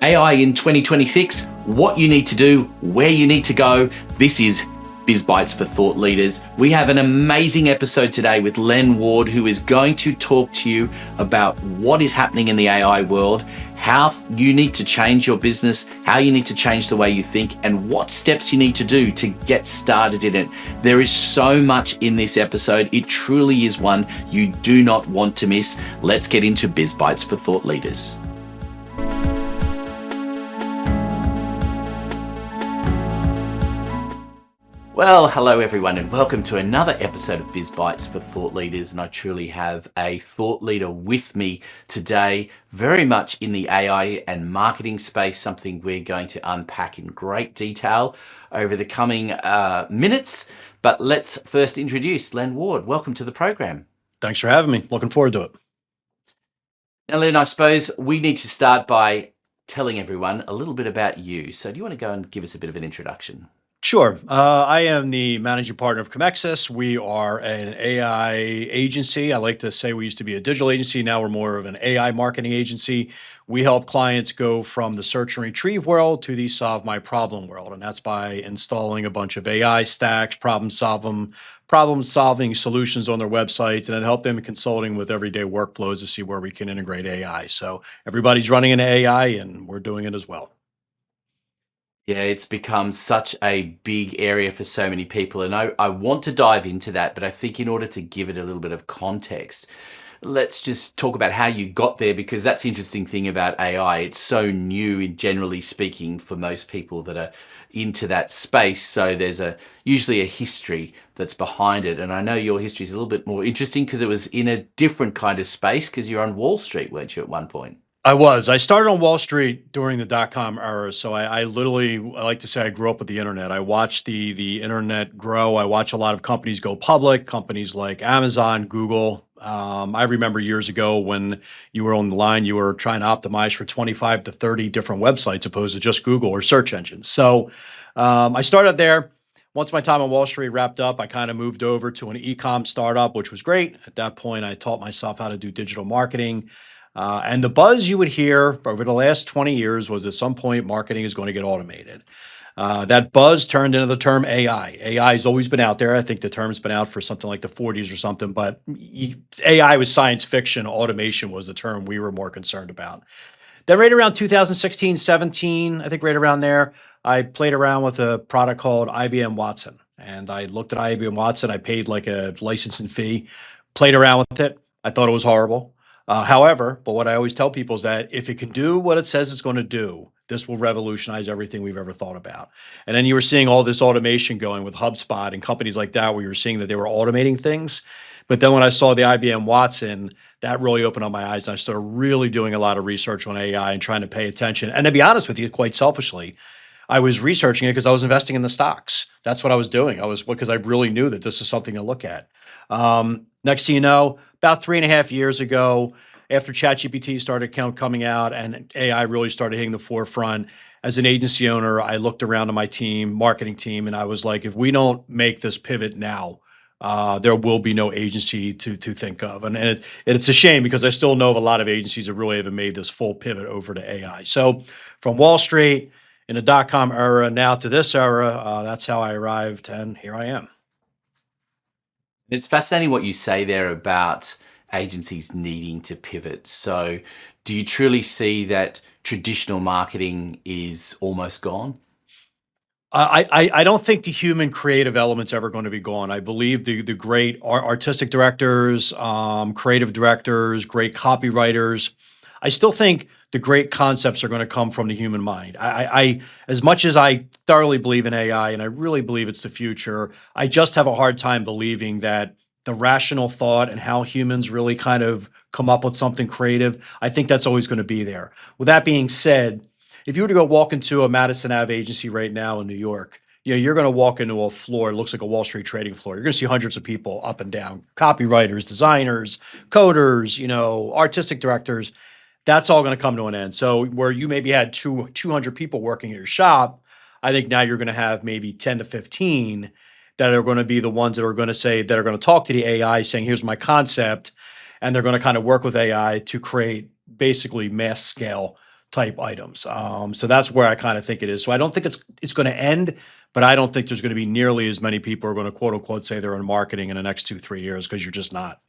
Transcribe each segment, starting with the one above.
AI in 2026, what you need to do, where you need to go. This is Biz Bites for Thought Leaders. We have an amazing episode today with Len Ward, who is going to talk to you about what is happening in the AI world, how you need to change your business, how you need to change the way you think, and what steps you need to do to get started in it. There is so much in this episode. It truly is one you do not want to miss. Let's get into Biz Bites for Thought Leaders. Well, hello everyone, and welcome to another episode of Biz Bites for Thought Leaders. And I truly have a thought leader with me today, very much in the AI and marketing space, something we're going to unpack in great detail over the coming minutes. But let's first introduce Len Ward. Welcome to the program. Thanks for having me. Looking forward to it. Now, Len, I suppose we need to start by telling everyone a little bit about you. So do you want to go and give us a bit of an introduction? Sure. I am the managing partner of Comexis. We are an AI agency. I like to say we used to be a digital agency. Now we're more of an AI marketing agency. We help clients go from the search and retrieve world to the solve my problem world. And that's by installing a bunch of AI stacks, problem solving solutions on their websites, and then help them consulting with everyday workflows to see where we can integrate AI. So everybody's running into AI and we're doing it as well. Yeah, it's become such a big area for so many people. And I want to dive into that, but I think in order to give it a little bit of context, let's just talk about how you got there, because that's the interesting thing about AI. It's so new, generally speaking, for most people that are into that space. So there's usually a history that's behind it. And I know your history is a little bit more interesting because it was in a different kind of space, because you're on Wall Street, weren't you, at one point? I was. I started on Wall Street during the dot-com era. So I like to say I grew up with the internet. I watched the internet grow. I watched a lot of companies go public, companies like Amazon, Google. I remember years ago when you were on the line, you were trying to optimize for 25 to 30 different websites opposed to just Google or search engines. So I started there. Once my time on Wall Street wrapped up, I kind of moved over to an e-com startup, which was great. At that point, I taught myself how to do digital marketing. And the buzz you would hear over the last 20 years was at some point marketing is going to get automated. That buzz turned into the term AI. AI has always been out there. I think the term's been out for something like the 40s or something, but AI was science fiction. Automation was the term we were more concerned about. Then right around 2016, 17, I think right around there, I played around with a product called IBM Watson. And I looked at IBM Watson. I paid like a licensing fee, played around with it. I thought it was horrible. However, but what I always tell people is that if it can do what it says it's going to do, this will revolutionize everything we've ever thought about. And then you were seeing all this automation going with HubSpot and companies like that, where you were seeing that they were automating things. But then when I saw the IBM Watson, that really opened up my eyes. And I started really doing a lot of research on AI and trying to pay attention. And to be honest with you, quite selfishly, I was researching it because I was investing in the stocks. That's what I was doing. Because I really knew that this is something to look at. Next thing you know, about 3.5 years ago, after ChatGPT started coming out and AI really started hitting the forefront, as an agency owner, I looked around to my marketing team, and I was like, if we don't make this pivot now, there will be no agency to think of. And it's a shame, because I still know of a lot of agencies that really haven't made this full pivot over to AI. So from Wall Street in the dot-com era now to this era, that's how I arrived, and here I am. It's fascinating what you say there about agencies needing to pivot. So do you truly see that traditional marketing is almost gone? I don't think the human creative element's ever going to be gone. I believe the great artistic directors, creative directors, great copywriters, I still think the great concepts are going to come from the human mind. I as much as I thoroughly believe in AI and I really believe it's the future, I just have a hard time believing that the rational thought and how humans really kind of come up with something creative, I think that's always going to be there. With that being said, if you were to go walk into a Madison Ave agency right now in New York, you're going to walk into a floor, it looks like a Wall Street trading floor. You're going to see hundreds of people up and down, copywriters, designers, coders, artistic directors. That's all going to come to an end. So where you maybe had 200 people working at your shop, I think now you're going to have maybe 10 to 15 that are going to be the ones that are going to talk to the AI saying, here's my concept. And they're going to kind of work with AI to create basically mass scale type items. So that's where I kind of think it is. So I don't think it's going to end, but I don't think there's going to be nearly as many people who are going to quote unquote say they're in marketing in the next 2, 3 years because you're just not.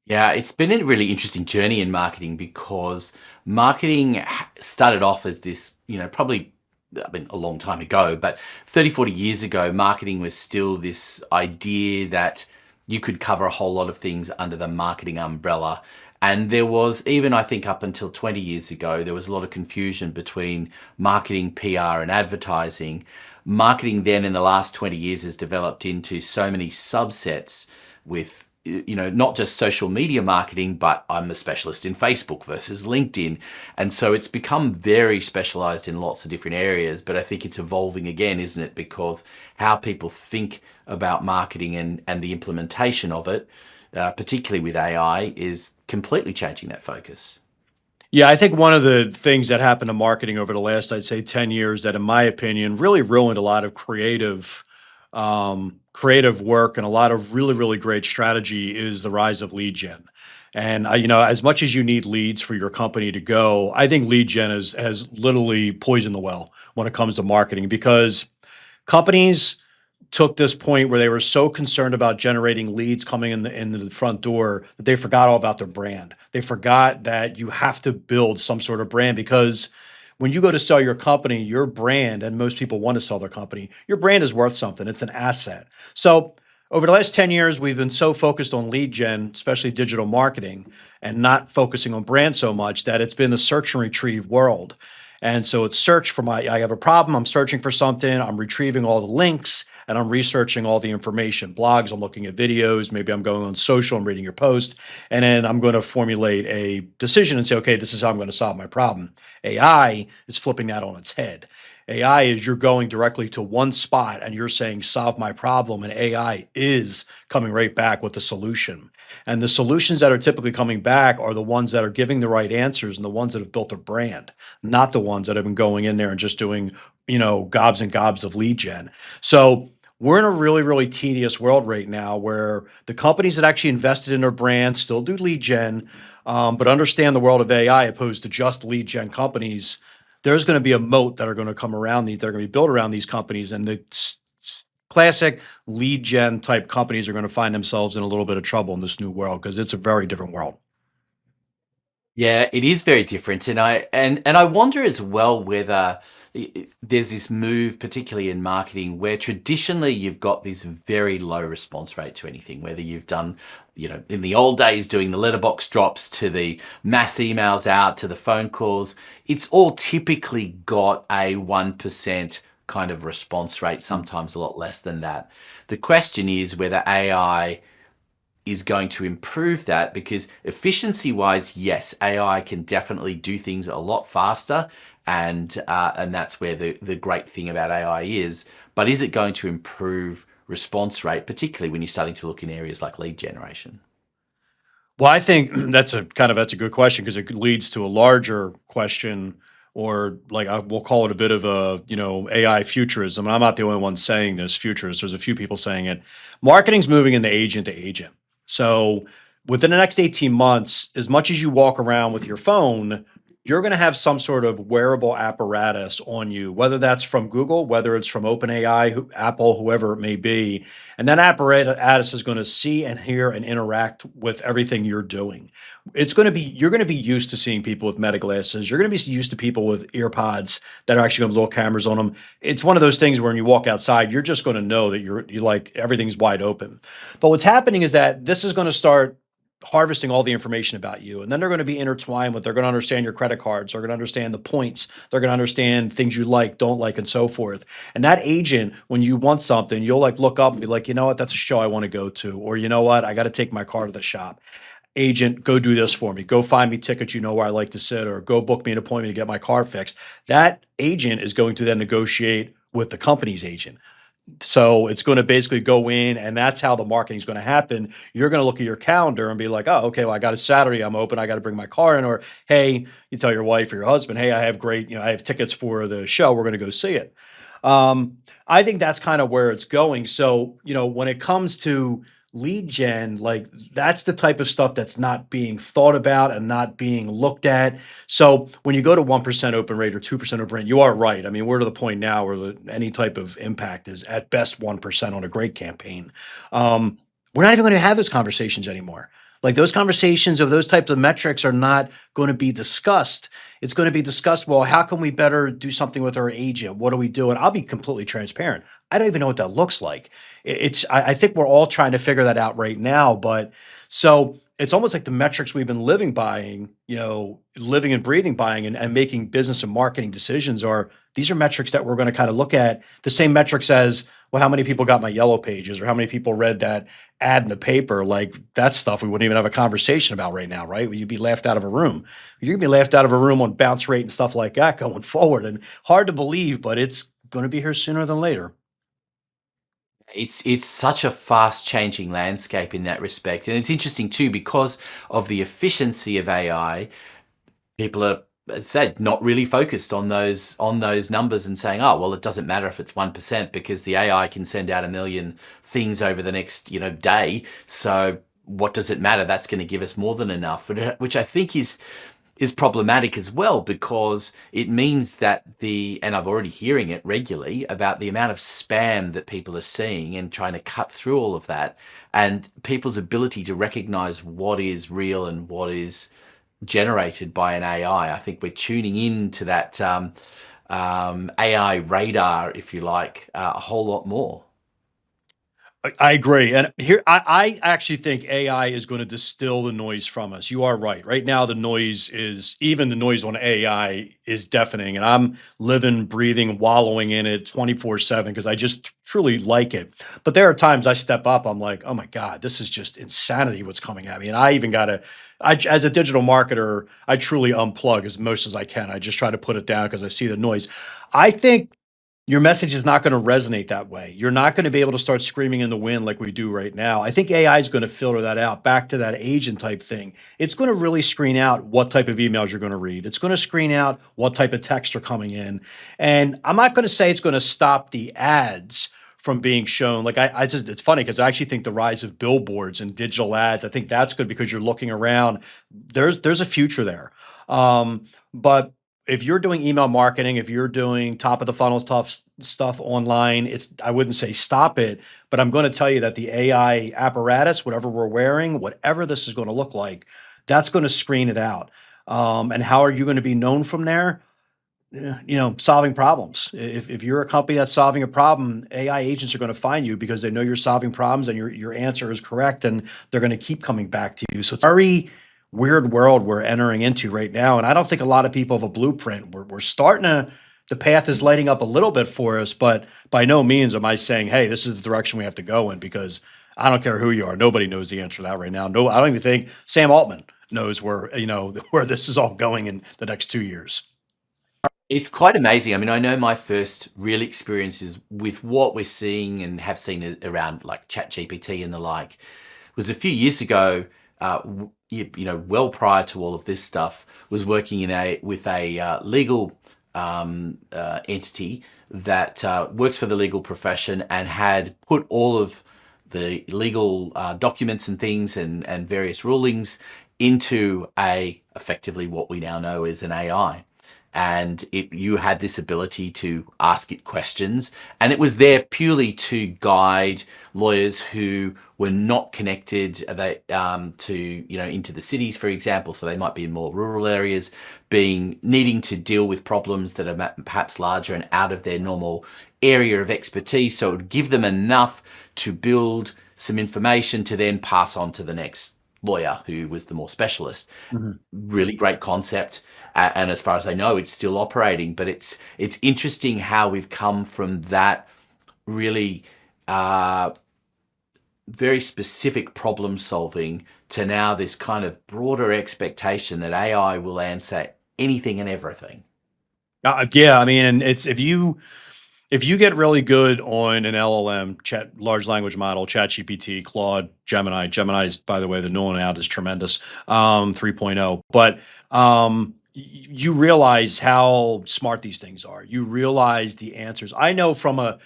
Yeah, it's been a really interesting journey in marketing because marketing started off as this, probably, I mean, a long time ago, but 30, 40 years ago, marketing was still this idea that you could cover a whole lot of things under the marketing umbrella. And there was, even I think up until 20 years ago, there was a lot of confusion between marketing, PR, and advertising. Marketing then in the last 20 years has developed into so many subsets with not just social media marketing, but I'm a specialist in Facebook versus LinkedIn. And so it's become very specialized in lots of different areas, but I think it's evolving again, isn't it? Because how people think about marketing and the implementation of it, particularly with AI, is completely changing that focus. Yeah, I think one of the things that happened to marketing over the last, I'd say, 10 years that, in my opinion, really ruined a lot of creative work and a lot of really, really great strategy is the rise of lead gen. And as much as you need leads for your company to go, I think lead gen has literally poisoned the well when it comes to marketing because companies took this point where they were so concerned about generating leads coming in the front door that they forgot all about their brand. They forgot that you have to build some sort of brand because when you go to sell your company, your brand, and most people want to sell their company, your brand is worth something. It's an asset. So over the last 10 years, we've been so focused on lead gen, especially digital marketing, and not focusing on brand so much that it's been the search and retrieve world. And so it's search for I have a problem, I'm searching for something, I'm retrieving all the links, and I'm researching all the information, blogs, I'm looking at videos, maybe I'm going on social, I'm reading your post, and then I'm going to formulate a decision and say, okay, this is how I'm going to solve my problem. AI is flipping that on its head. AI is you're going directly to one spot and you're saying, solve my problem. And AI is coming right back with the solution. And the solutions that are typically coming back are the ones that are giving the right answers and the ones that have built a brand, not the ones that have been going in there and just doing, gobs and gobs of lead gen. So we're in a really, really tedious world right now where the companies that actually invested in their brand still do lead gen, but understand the world of AI opposed to just lead gen companies. There's going to be a moat that are going to come around these, that are going to be built around these companies. And the classic lead gen type companies are going to find themselves in a little bit of trouble in this new world because it's a very different world. Yeah, it is very different, and I wonder as well whether there's this move, particularly in marketing, where traditionally you've got this very low response rate to anything. Whether you've done, in the old days doing the letterbox drops to the mass emails out to the phone calls, it's all typically got a 1% kind of response rate, sometimes a lot less than that. The question is whether AI is going to improve that, because efficiency wise, yes, AI can definitely do things a lot faster, and that's where the great thing about AI is. But is it going to improve response rate, particularly when you're starting to look in areas like lead generation? Well, I think that's a good question because it leads to a larger question, or like we'll call it a bit of a AI futurism. And I'm not the only one saying this futurist. There's a few people saying it. Marketing's moving in the agent to agent. So within the next 18 months, as much as you walk around with your phone, you're going to have some sort of wearable apparatus on you, whether that's from Google, whether it's from OpenAI, Apple, whoever it may be. And that apparatus is going to see and hear and interact with everything you're doing. You're going to be used to seeing people with meta glasses. You're going to be used to people with ear pods that are actually going to have little cameras on them. It's one of those things where when you walk outside, you're just going to know that you like everything's wide open. But what's happening is that this is going to start harvesting all the information about you. And then they're going to be intertwined with, they're going to understand your credit cards. They're going to understand the points. They're going to understand things you like, don't like, and so forth. And that agent, when you want something, you'll like look up and be like, you know what, that's a show I want to go to. Or you know what, I got to take my car to the shop. Agent, go do this for me. Go find me tickets you know where I like to sit, or go book me an appointment to get my car fixed. That agent is going to then negotiate with the company's agent. So it's going to basically go in, and that's how the marketing is going to happen. You're going to look at your calendar and be like, oh, okay, well, I got a Saturday, I'm open, I got to bring my car in. Or, hey, you tell your wife or your husband, hey, I have tickets for the show, we're going to go see it. I think that's kind of where it's going. So, when it comes to lead gen, like that's the type of stuff that's not being thought about and not being looked at. So when you go to 1% open rate or 2% open rate, you are right. I mean, we're to the point now where any type of impact is at best 1% on a great campaign. We're not even going to have those conversations anymore. Like those conversations of those types of metrics are not going to be discussed. It's going to be discussed. Well, how can we better do something with our agent? What do we do? And I'll be completely transparent. I don't even know what that looks like. I think we're all trying to figure that out right now. But so it's almost like the metrics we've been living buying, living and breathing buying and making business and marketing decisions are these are metrics that we're going to kind of look at the same metrics as, well, how many people got my yellow pages or how many people read that ad in the paper? Like that stuff we wouldn't even have a conversation about right now, right? You'd be laughed out of a room. You're gonna be laughed out of a room on bounce rate and stuff like that going forward. And hard to believe, but it's going to be here sooner than later. It's such a fast changing landscape in that respect, and it's interesting too because of the efficiency of AI. People are, as I said, not really focused on those numbers and saying, "Oh, well, it doesn't matter if it's 1% because the AI can send out a million things over the next day. So what does it matter? That's going to give us more than enough." Which I think is problematic as well because it means that and I've already hearing it regularly about the amount of spam that people are seeing and trying to cut through all of that and people's ability to recognize what is real and what is generated by an AI. I think we're tuning into that AI radar, if you like, a whole lot more. I agree. And here, I actually think AI is going to distill the noise from us. You are right. Right now, the noise is even the noise on AI is deafening. And I'm living, breathing, wallowing in it 24/7 because I just truly like it. But there are times I step up, I'm like, oh my God, this is just insanity what's coming at me. And I even got to, as a digital marketer, I truly unplug as most as I can. I just try to put it down because I see the noise. I think your message is not going to resonate that way. You're not going to be able to start screaming in the wind like we do right now. I think AI is going to filter that out back to that agent type thing. It's going to really screen out what type of emails you're going to read. It's going to screen out what type of text are coming in. And I'm not going to say it's going to stop the ads from being shown. Like I just, it's funny because I actually think the rise of billboards and digital ads, I think that's good because you're looking around. There's a future there. But if you're doing email marketing, if you're doing top of the funnel stuff online, I wouldn't say stop it, but I'm going to tell you that the AI apparatus, whatever we're wearing, whatever this is going to look like, that's going to screen it out. And how are you going to be known from there? Solving problems. If you're a company that's solving a problem, AI agents are going to find you because they know you're solving problems and your answer is correct, and they're going to keep coming back to you. So it's a very weird world we're entering into right now, and I don't think a lot of people have a blueprint. We're starting to. The path is lighting up a little bit for us, but by no means am I saying, "Hey, this is the direction we have to go in," because I don't care who you are. Nobody knows the answer to that right now. No, I don't even think Sam Altman knows where where this is all going in the next 2 years. It's quite amazing. I mean, I know my first real experiences with what we're seeing and have seen around like ChatGPT and the like was a few years ago. Well prior to all of this stuff, was working with a legal entity that works for the legal profession and had put all of the legal documents and things and various rulings into effectively what we now know as an AI. And you had this ability to ask it questions, and it was there purely to guide lawyers who were not connected to into the cities, for example. So they might be in more rural areas, needing to deal with problems that are perhaps larger and out of their normal area of expertise. So it would give them enough to build some information to then pass on to the next lawyer who was the more specialist. Really great concept. And as far as I know, it's still operating, but it's interesting how we've come from that really very specific problem solving to now this kind of broader expectation that AI will answer anything and everything. Yeah, I mean, and it's if you get really good on an LLM, large language model, ChatGPT, Claude, Gemini is, by the way, the new one out is tremendous, 3.0. But you realize how smart these things are. You realize the answers. I know from a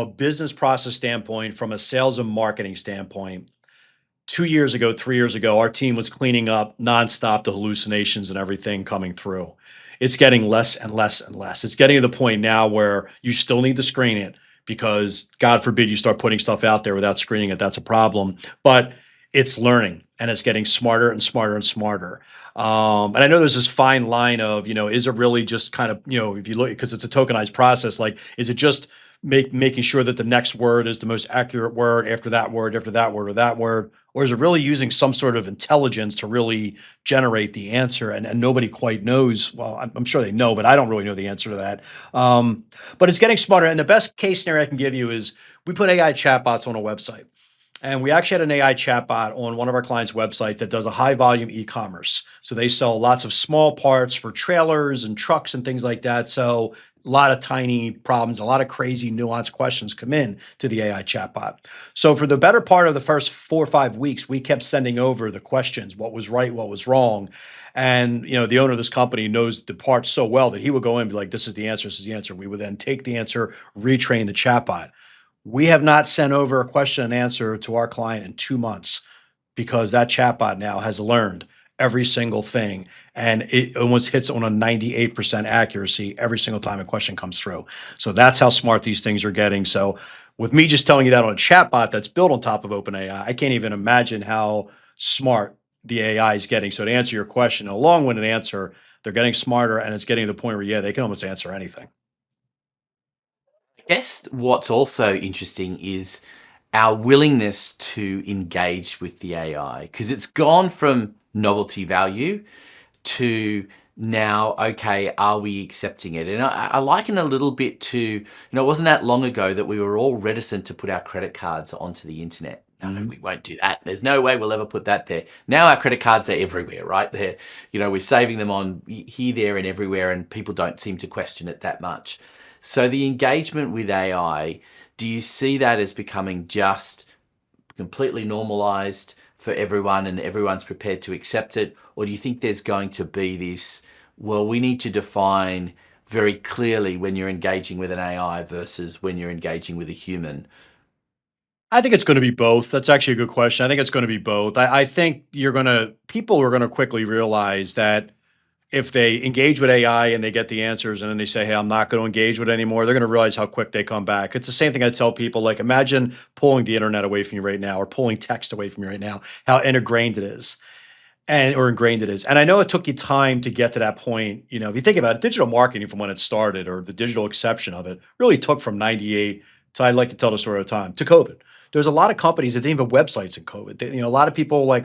business process standpoint, from a sales and marketing standpoint, 2 years ago, 3 years ago, our team was cleaning up nonstop the hallucinations and everything coming through. It's getting less and less and less. It's getting to the point now where you still need to screen it because God forbid you start putting stuff out there without screening it. That's a problem. But it's learning and it's getting smarter and smarter and smarter. And I know there's this fine line of, is it really just kind of, if you look, because it's a tokenized process, like, is it just making sure that the next word is the most accurate word after that word, after that word, or that word? Or is it really using some sort of intelligence to really generate the answer? And nobody quite knows. Well, I'm sure they know, but I don't really know the answer to that. But it's getting smarter. And the best case scenario I can give you is we put AI chatbots on a website. And we actually had an AI chatbot on one of our clients' website that does a high volume e-commerce. So they sell lots of small parts for trailers and trucks and things like that. So a lot of tiny problems, a lot of crazy nuanced questions come in to the AI chatbot. So for the better part of the first 4 or 5 weeks, we kept sending over the questions, what was right, what was wrong. And the owner of this company knows the parts so well that he would go in and be like, this is the answer, this is the answer. We would then take the answer, retrain the chatbot. We have not sent over a question and answer to our client in 2 months because that chatbot now has learned every single thing and it almost hits on a 98% accuracy every single time a question comes through. So that's how smart these things are getting. So with me just telling you that on a chatbot that's built on top of OpenAI, I can't even imagine how smart the AI is getting. So to answer your question, a long-winded answer, they're getting smarter and it's getting to the point where, yeah, they can almost answer anything. Guess what's also interesting is our willingness to engage with the AI, because it's gone from novelty value to now, okay, are we accepting it? And I liken a little bit to, it wasn't that long ago that we were all reticent to put our credit cards onto the internet. No, we won't do that. There's no way we'll ever put that there. Now our credit cards are everywhere, right? We're saving them on here, there, and everywhere, and people don't seem to question it that much. So the engagement with AI, do you see that as becoming just completely normalized for everyone and everyone's prepared to accept it? Or do you think there's going to be this, well, we need to define very clearly when you're engaging with an AI versus when you're engaging with a human? I think it's going to be both. That's actually a good question. I think it's going to be both. I think people are going to quickly realize that if they engage with AI and they get the answers and then they say, hey, I'm not going to engage with it anymore, they're going to realize how quick they come back. It's the same thing I tell people, like, imagine pulling the internet away from you right now or pulling text away from you right now, how ingrained it is. And I know it took you time to get to that point. If you think about it, digital marketing from when it started or the digital exception of it really took from 98 to, I like to tell the story all the time, to COVID. There's a lot of companies that didn't even have websites in COVID. A lot of people like,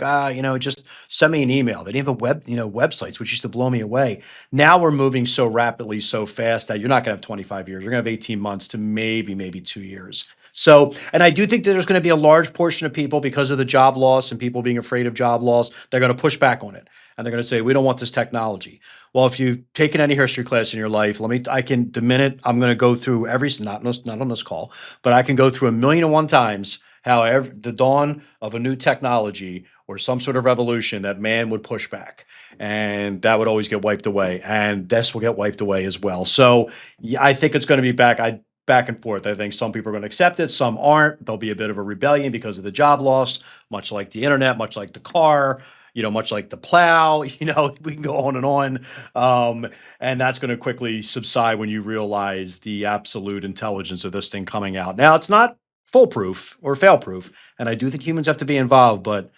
just send me an email. They didn't have websites, which used to blow me away. Now we're moving so rapidly, so fast that you're not going to have 25 years. You're going to have 18 months to maybe 2 years. So, and I do think that there's going to be a large portion of people, because of the job loss and people being afraid of job loss, they're going to push back on it. And they're going to say, we don't want this technology. Well, if you've taken any history class in your life, the minute I'm going to go through not on this call, but I can go through 1,000,001 times how the dawn of a new technology or some sort of revolution that man would push back, and that would always get wiped away. And this will get wiped away as well. So yeah, I think it's going to be back and forth. I think some people are going to accept it, some aren't. There'll be a bit of a rebellion because of the job loss, much like the internet, much like the car, much like the plow. We can go on and on. And that's going to quickly subside when you realize the absolute intelligence of this thing coming out. Now, it's not foolproof or fail-proof, and I do think humans have to be involved, but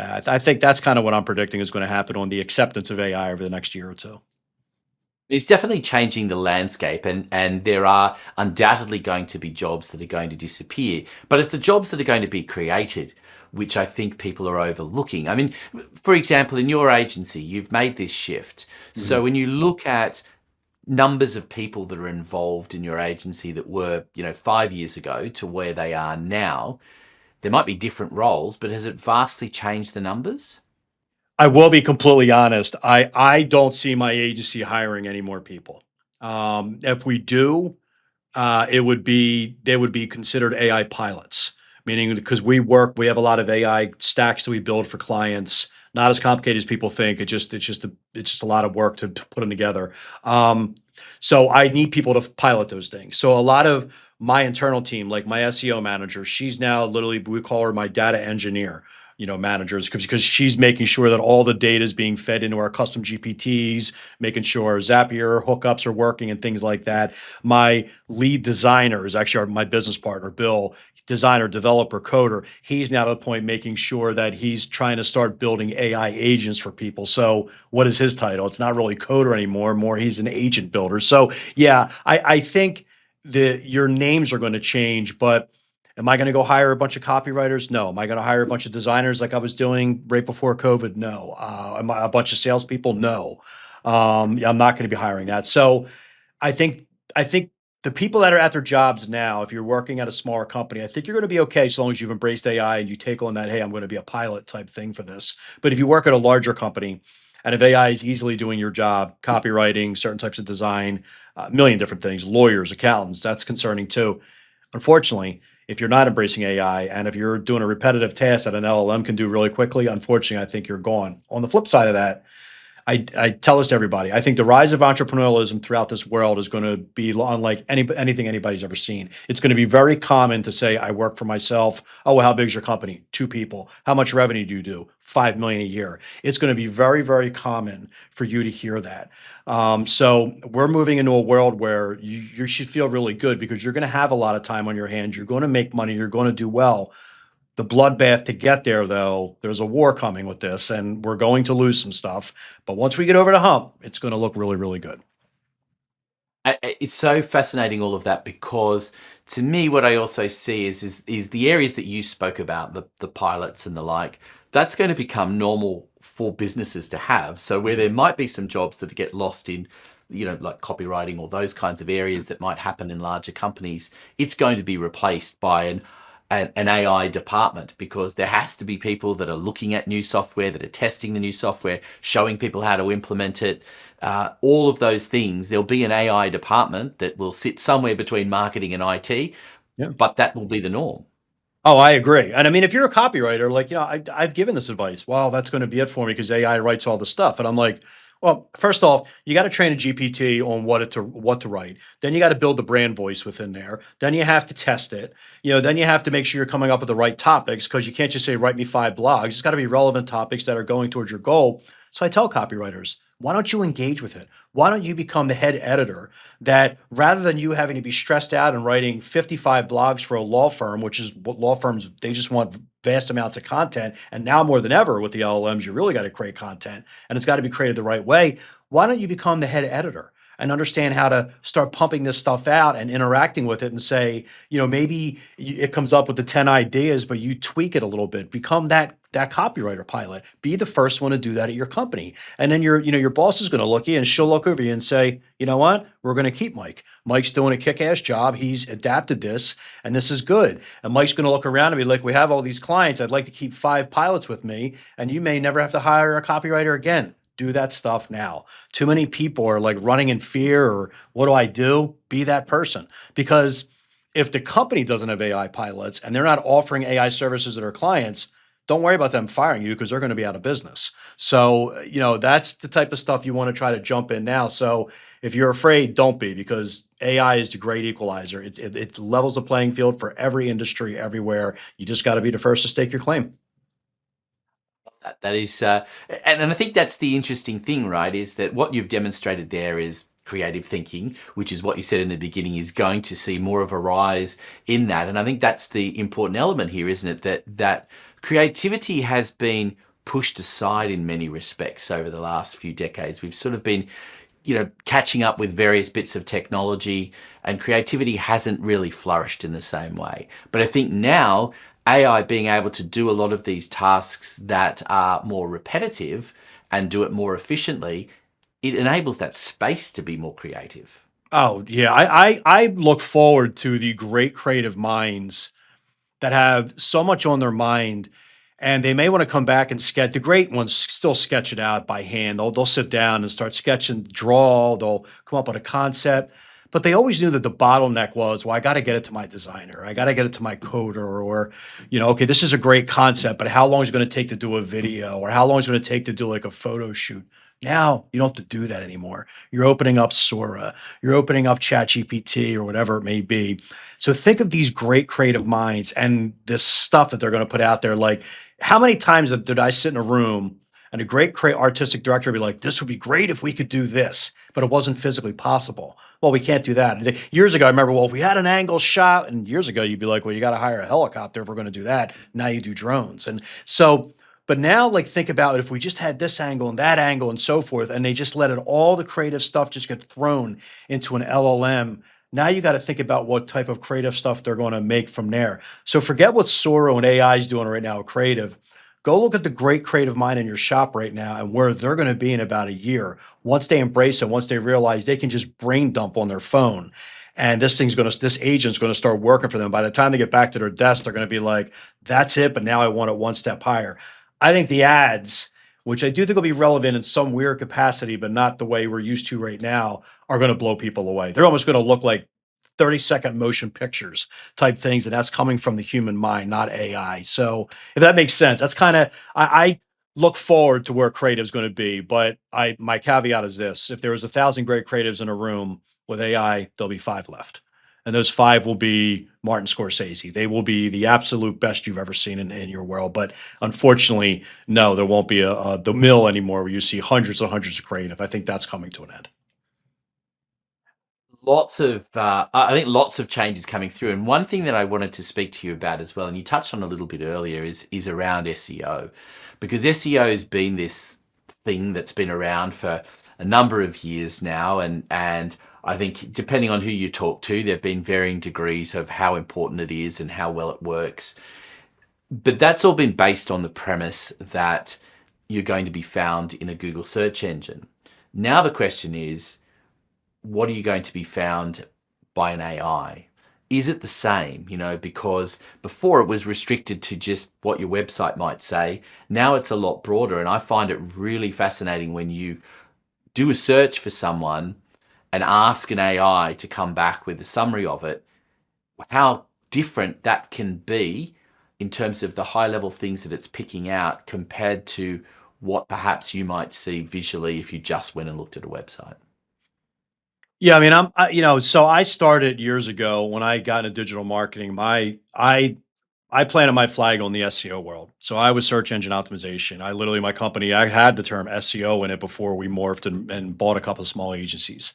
I think that's kind of what I'm predicting is going to happen on the acceptance of AI over the next year or two. It's definitely changing the landscape, and there are undoubtedly going to be jobs that are going to disappear, but it's the jobs that are going to be created, which I think people are overlooking. I mean, for example, in your agency, you've made this shift. So when you look at numbers of people that are involved in your agency that were, 5 years ago to where they are now, there might be different roles, but has it vastly changed the numbers? I will be completely honest. I don't see my agency hiring any more people. If we do, they would be considered AI pilots, meaning because we have a lot of AI stacks that we build for clients. Not as complicated as people think. It's just a lot of work to put them together. So I need people to pilot those things. So a lot of my internal team, like my SEO manager, she's now literally, we call her my data engineer. managers because she's making sure that all the data is being fed into our custom GPTs, making sure Zapier hookups are working and things like that. My lead designer is actually my business partner, Bill, designer, developer, coder. He's now to the point making sure that he's trying to start building AI agents for people. So what is his title? It's not really coder anymore. More he's an agent builder. So yeah, I think your names are going to change, but am I going to go hire a bunch of copywriters? No. Am I going to hire a bunch of designers like I was doing right before COVID? No. Am I a bunch of salespeople? No. Yeah, I'm not going to be hiring that. So I think I think the people that are at their jobs now, if you're working at a smaller company, I think you're going to be okay as long as you've embraced AI and you take on that, hey, I'm going to be a pilot type thing for this. But if you work at a larger company and if AI is easily doing your job, copywriting, certain types of design, a million different things, lawyers, accountants, that's concerning too. Unfortunately, if you're not embracing AI and if you're doing a repetitive task that an LLM can do really quickly, unfortunately, I think you're gone. On the flip side of that, I tell this to everybody. I think the rise of entrepreneurialism throughout this world is going to be unlike anything anybody's ever seen. It's going to be very common to say, I work for myself. Oh, well, how big is your company? 2 people. How much revenue do you do? 5 million a year. It's going to be very, very common for you to hear that. So we're moving into a world where you should feel really good because you're going to have a lot of time on your hands. You're going to make money. You're going to do well. The bloodbath to get there, though, there's a war coming with this, and we're going to lose some stuff. But once we get over the hump, it's going to look really, really good. It's so fascinating, all of that, because to me, what I also see is the areas that you spoke about, the pilots and the like. That's going to become normal for businesses to have. So where there might be some jobs that get lost in, like copywriting or those kinds of areas that might happen in larger companies, it's going to be replaced by an AI department, because there has to be people that are looking at new software, that are testing the new software, showing people how to implement it, all of those things. There'll be an AI department that will sit somewhere between marketing and IT, Yeah. but that will be the norm. Oh, I agree. And I mean, if you're a copywriter, like, I've given this advice. Well, that's going to be it for me because AI writes all the stuff. And I'm like, well, first off, you got to train a GPT on what to write. Then you got to build the brand voice within there. Then you have to test it. Then you have to make sure you're coming up with the right topics because you can't just say, write me 5 blogs. It's got to be relevant topics that are going towards your goal. So I tell copywriters, why don't you engage with it? Why don't you become the head editor that rather than you having to be stressed out and writing 55 blogs for a law firm, which is what law firms, they just want vast amounts of content. And now more than ever with the LLMs, you really got to create content and it's got to be created the right way. Why don't you become the head editor and understand how to start pumping this stuff out and interacting with it and say, maybe it comes up with the 10 ideas, but you tweak it a little bit, become that copywriter pilot, be the first one to do that at your company. And then your boss is going to look at you and she'll look over you and say, you know what, we're going to keep Mike. Mike's doing a kick-ass job. He's adapted this and this is good. And Mike's going to look around and be like, we have all these clients. I'd like to keep 5 pilots with me. And you may never have to hire a copywriter again. Do that stuff now. Too many people are like running in fear or what do I do? Be that person. Because if the company doesn't have AI pilots and they're not offering AI services to their clients, don't worry about them firing you because they're going to be out of business. So, that's the type of stuff you want to try to jump in now. So if you're afraid, don't be, because AI is the great equalizer. It levels the playing field for every industry everywhere. You just got to be the first to stake your claim. That is, and I think that's the interesting thing, right? Is that what you've demonstrated there is creative thinking, which is what you said in the beginning, is going to see more of a rise in that. And I think that's the important element here, isn't it? That creativity has been pushed aside in many respects over the last few decades. We've sort of been, catching up with various bits of technology, and creativity hasn't really flourished in the same way. But I think now, AI being able to do a lot of these tasks that are more repetitive and do it more efficiently, it enables that space to be more creative. Oh, yeah. I look forward to the great creative minds that have so much on their mind and they may want to come back and sketch. The great ones still sketch it out by hand. They'll sit down and start sketching, draw, they'll come up with a concept. But they always knew that the bottleneck was, well, I got to get it to my designer. I got to get it to my coder or, okay, this is a great concept, but how long is it going to take to do a video or how long is it going to take to do like a photo shoot? Now you don't have to do that anymore. You're opening up Sora, you're opening up ChatGPT or whatever it may be. So think of these great creative minds and this stuff that they're going to put out there. Like, how many times did I sit in a room and a great artistic director would be like, "This would be great if we could do this," but it wasn't physically possible. Well, we can't do that. And years ago, I remember, well, if we had an angle shot, and years ago, you'd be like, well, you got to hire a helicopter if we're going to do that. Now you do drones. And so, but now, like, think about if we just had this angle and that angle and so forth, and they just let it all the creative stuff just get thrown into an LLM. Now you got to think about what type of creative stuff they're going to make from there. So forget what Sora and AI is doing right now with creative. Go look at the great creative mind in your shop right now and where they're going to be in about a year. Once they embrace it, once they realize they can just brain dump on their phone. And this agent's going to start working for them. By the time they get back to their desk, they're going to be like, that's it. But now I want it one step higher. I think the ads, which I do think will be relevant in some weird capacity, but not the way we're used to right now, are going to blow people away. They're almost going to look like 30-second motion pictures type things, and that's coming from the human mind, not AI. So if that makes sense, that's kind of I look forward to where creative is going to be. But my caveat is this: if there was 1,000 great creatives in a room with AI, there'll be 5 left. And those 5 will be Martin Scorsese. They will be the absolute best you've ever seen in your world. But unfortunately, no, there won't be the mill anymore where you see hundreds and hundreds of creative. I think that's coming to an end. I think lots of changes coming through. And one thing that I wanted to speak to you about as well, and you touched on a little bit earlier, is around SEO, because SEO has been this thing that's been around for a number of years now, and I think depending on who you talk to, there've been varying degrees of how important it is and how well it works. But that's all been based on the premise that you're going to be found in a Google search engine. Now the question is, what are you going to be found by an AI? Is it the same? Because before it was restricted to just what your website might say. Now it's a lot broader. And I find it really fascinating when you do a search for someone and ask an AI to come back with a summary of it, how different that can be in terms of the high level things that it's picking out compared to what perhaps you might see visually if you just went and looked at a website. Yeah, I mean, so I started years ago when I got into digital marketing. I planted my flag on the SEO world. So I was search engine optimization. My company, I had the term SEO in it before we morphed and bought a couple of small agencies.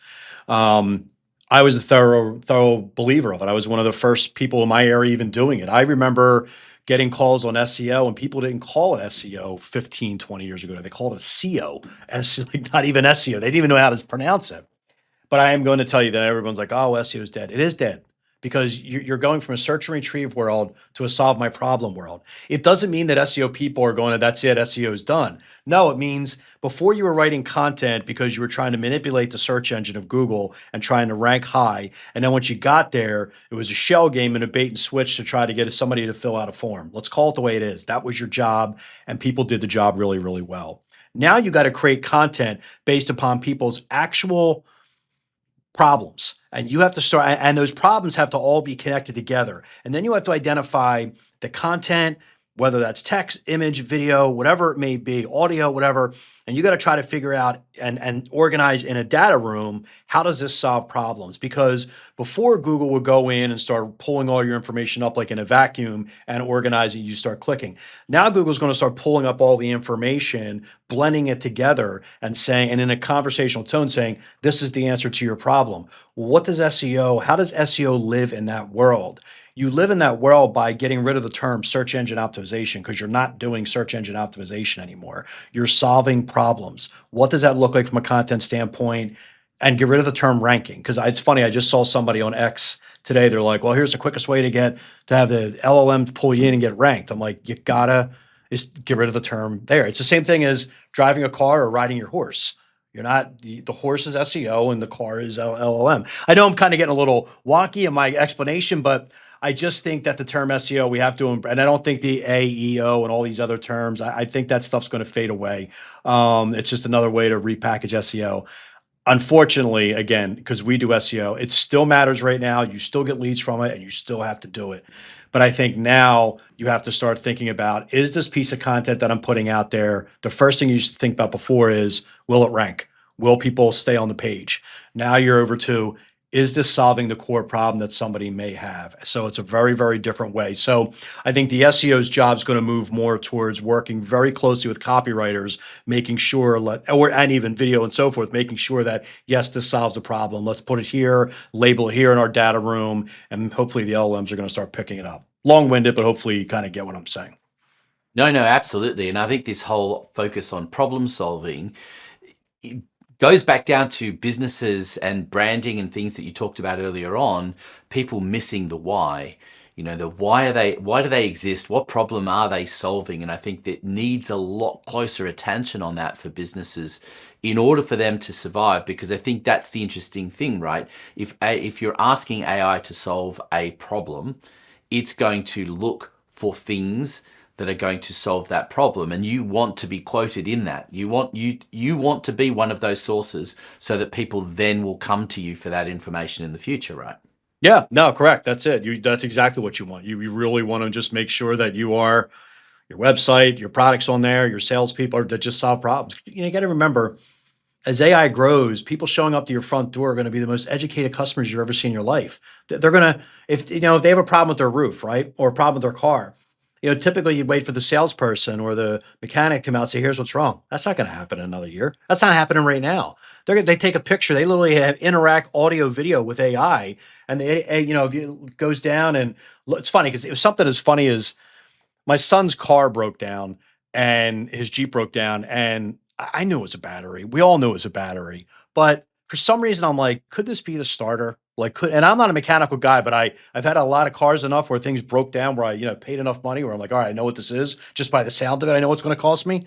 I was a thorough believer of it. I was one of the first people in my area even doing it. I remember getting calls on SEO and people didn't call it SEO 15, 20 years ago. They called it SEO, and it's like not even SEO. They didn't even know how to pronounce it. But I am going to tell you that everyone's like, oh, SEO is dead. It is dead because you're going from a search and retrieve world to a solve my problem world. It doesn't mean that SEO people are going to, that's it, SEO is done. No, it means before you were writing content because you were trying to manipulate the search engine of Google and trying to rank high. And then once you got there, it was a shell game and a bait and switch to try to get somebody to fill out a form. Let's call it the way it is. That was your job, and people did the job really, really well. Now you got to create content based upon people's actual problems, and you have to start, and those problems have to all be connected together, and then you have to identify the content, whether that's text, image, video, whatever it may be, audio, whatever, and you got to try to figure out and organize in a data room, how does this solve problems? Because before, Google would go in and start pulling all your information up like in a vacuum and organizing, you start clicking. Now Google's going to start pulling up all the information, blending it together and saying, and in a conversational tone saying, this is the answer to your problem. What does SEO, how does SEO live in that world? You live in that world by getting rid of the term search engine optimization, because you're not doing search engine optimization anymore. You're solving problems. What does that look like from a content standpoint? And get rid of the term ranking. Because it's funny, I just saw somebody on X today. They're like, well, here's the quickest way to have the LLM pull you in and get ranked. I'm like, you gotta get rid of the term there. It's the same thing as driving a car or riding your horse. You're not, the horse is SEO and the car is LLM. I know I'm kind of getting a little wonky in my explanation, but I just think that the term SEO, we have to, and I don't think the AEO and all these other terms, I think that stuff's going to fade away. It's just another way to repackage SEO. Unfortunately, again, because we do SEO, it still matters right now. You still get leads from it and you still have to do it. But I think now you have to start thinking about, is this piece of content that I'm putting out there, the first thing you should think about before is, will it rank? Will people stay on the page? Now you're over to, is this solving the core problem that somebody may have? So it's a very, very different way. So I think the SEO's job is going to move more towards working very closely with copywriters, making sure, and even video and so forth, making sure that, yes, this solves the problem. Let's put it here, label it here in our data room, and hopefully the LLMs are going to start picking it up. Long-winded, but hopefully you kind of get what I'm saying. No, no, absolutely. And I think this whole focus on problem solving goes back down to businesses and branding and things that you talked about earlier on, people missing the why. The why do they exist? What problem are they solving? And I think that needs a lot closer attention on that for businesses in order for them to survive, because I think that's the interesting thing, right? If you're asking AI to solve a problem, it's going to look for things that are going to solve that problem, and you want to be quoted in that. You want to be one of those sources so that people then will come to you for that information in the future, right? Yeah, no, correct. That's it. That's exactly what you want. You really want to just make sure that you are, your website, your products on there, your salespeople that just solve problems. You got to remember, as AI grows, people showing up to your front door are going to be the most educated customers you've ever seen in your life. They're going to, if they have a problem with their roof, right, or a problem with their car, typically you'd wait for the salesperson or the mechanic to come out and say, "Here's what's wrong." That's not going to happen in another year. That's not happening right now. They take a picture. They literally have interact audio, video with AI, and if it goes down, and it's funny because it was something as funny as my son's car broke down and his Jeep broke down, and I knew it was a battery. We all knew it was a battery, but for some reason I'm like, could this be the starter? And I'm not a mechanical guy, but I've had a lot of cars enough where things broke down where I, paid enough money where I'm like, all right, I know what this is just by the sound of it. I know what's going to cost me.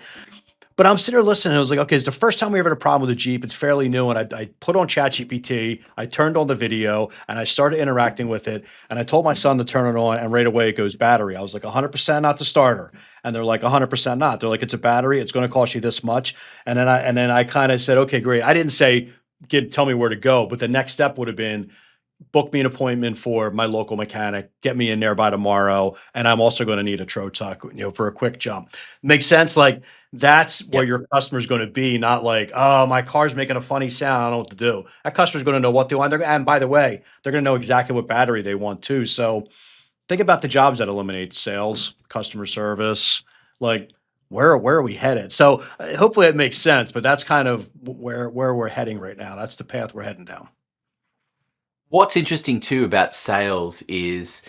But I'm sitting there listening. And I was like, okay, it's the first time we ever had a problem with a Jeep. It's fairly new. And I put on ChatGPT, I turned on the video, and I started interacting with it. And I told my son to turn it on, and right away it goes battery. I was like, 100% not the starter. And they're like, 100% not. They're like, it's a battery. It's going to cost you this much. And then I kind of said, okay, great. I didn't say, tell me where to go. But the next step would have been, book me an appointment for my local mechanic, get me in there by tomorrow. And I'm also going to need a tow truck, for a quick jump. Makes sense. Like, that's where your customer's going to be, not like, oh, my car's making a funny sound, I don't know what to do. That customer's going to know what they want. And by the way, they're going to know exactly what battery they want too. So think about the jobs that eliminate sales, customer service, like where are we headed? So hopefully it makes sense, but that's kind of where we're heading right now. That's the path we're heading down. What's interesting too about sales is